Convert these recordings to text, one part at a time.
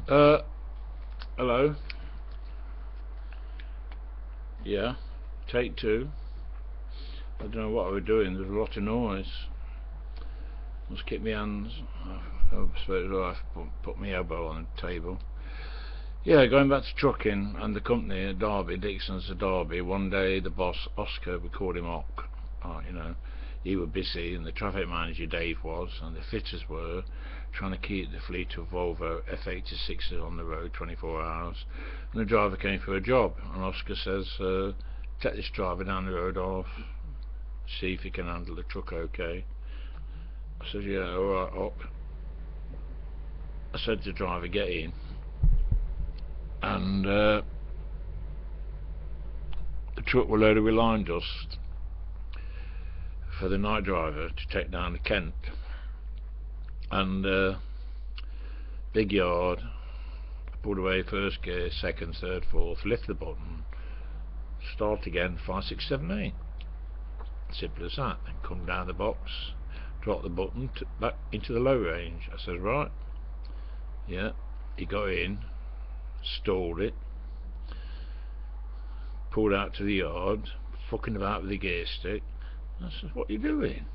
Uh, Hello. Yeah. Take two. I don't know what I was doing. There's a lot of noise. Must keep my hands. I suppose I put my elbow on the table. Yeah, going back to trucking and the company at Derby, Dixon's at Derby. One day the boss Oscar, we called him Ock. He was busy, and the traffic manager Dave was, and the fitters were trying to keep the fleet of Volvo F86s on the road 24 hours. And the driver came for a job, and Oscar says, "Take this driver down the road off, see if he can handle the truck okay." I said, "Yeah, alright, Ock." I said to the driver, "Get in." And the truck were loaded with line dust for the night driver to take down to Kent. And big yard, pulled away first gear, second, third, fourth, lift the button, start again, 5, 6, 7, 8. Simple as that. Then come down the box, drop the button back into the low range. I said, right. Yeah. He got in, stalled it, pulled out to the yard, fucking about with the gear stick. I said, "What are you doing?"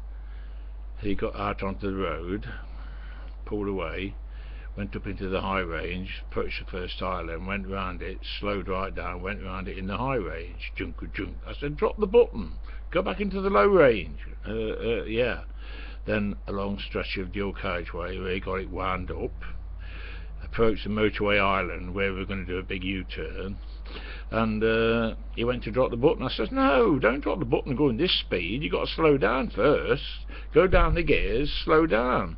He got out onto the road, pulled away, went up into the high range, approached the first island, went round it, slowed right down, went round it in the high range. Junk, junk. I said, "Drop the button, go back into the low range." Yeah. Then a long stretch of dual carriageway where he got it wound up, approached the motorway island where we were going to do a big U-turn, and he went to drop the button. I said, "No, don't drop the button going this speed, you got to slow down first, go down the gears, slow down."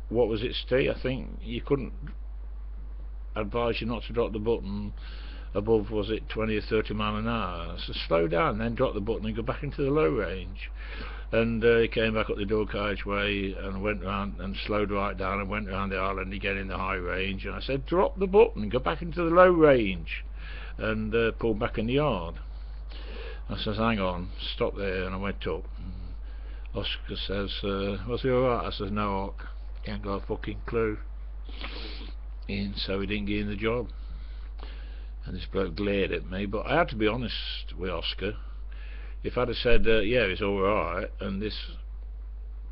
What was it, Steve? I think you couldn't advise you not to drop the button above, was it 20 or 30 mile an hour? So slow down, then drop the button and go back into the low range. And he came back up the dual carriageway and went round and slowed right down and went round the island again in the high range. And I said, "Drop the button, go back into the low range," and pulled back in the yard. I says, "Hang on, stop there." And I went up. Oscar says, "Was he alright?" I says, "No, Ock, he ain't got a fucking clue." And so he didn't get in the job. And this bloke glared at me, but I had to be honest with Oscar. If I'd have said, yeah, it's alright, and this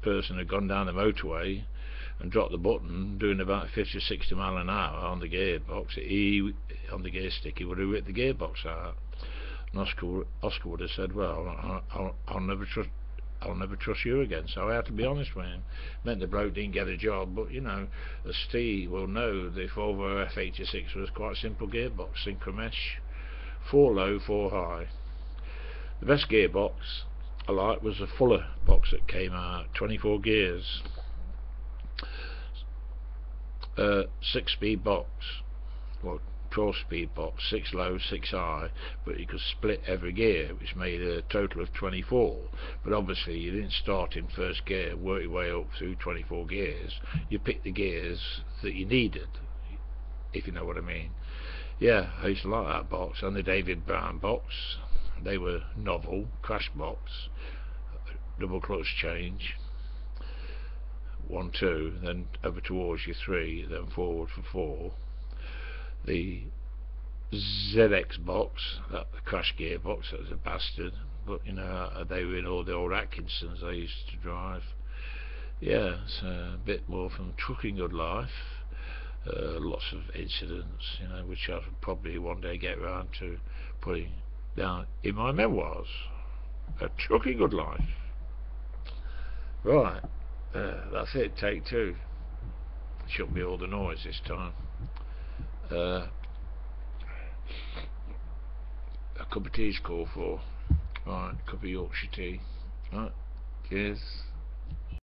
person had gone down the motorway and dropped the button doing about 50 or 60 mile an hour on the gearbox, on the gear stick, he would have ripped the gearbox out. And Oscar would have said, "Well, I'll never trust you again." So I had to be honest with him. Meant the bloke didn't get a job, but as Steve will know, the Volvo F86 was quite a simple gearbox, synchromesh, 4 low, 4 high. The best gearbox I liked was a Fuller box that came out, 24 gears, 6-speed box, well, 12-speed box, 6 low, 6 high, but you could split every gear, which made a total of 24. But obviously you didn't start in first gear, work your way up through 24 gears. You picked the gears that you needed, if you know what I mean. Yeah, I used to like that box. And the David Brown box, they were novel, crash box, double clutch change, 1, 2, then over towards you 3, then forward for 4. The ZX box, that the crash gearbox, that was a bastard, but they were in all the old Atkinsons I used to drive. Yeah, it's a bit more from trucking good life. Lots of incidents, which I'll probably one day get around to putting down in my memoirs. A trucking good life. Right, that's it, take 2. Shouldn't be all the noise this time. A cup of tea's called for. Right, cup of Yorkshire tea. Right, cheers.